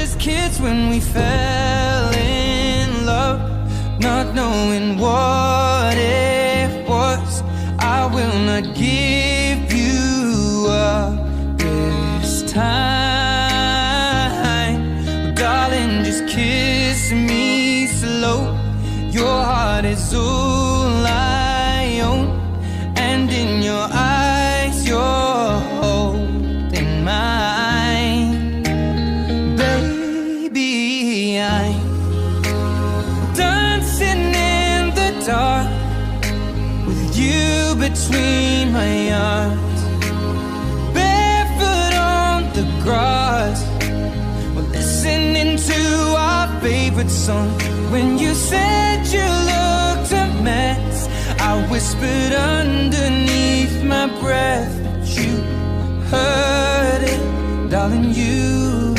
as kids when we fell in love, not knowing what it was. I will not give you up this time. But darling, just kiss me slow. Your heart is all I own, and in your eyes you're holding mine. Baby, I'm dancing in the dark with you between my arms, barefoot on the grass. We're listening to our favorite song. When you said you looked a mess, I whispered underneath my breath, but you heard it, darling. You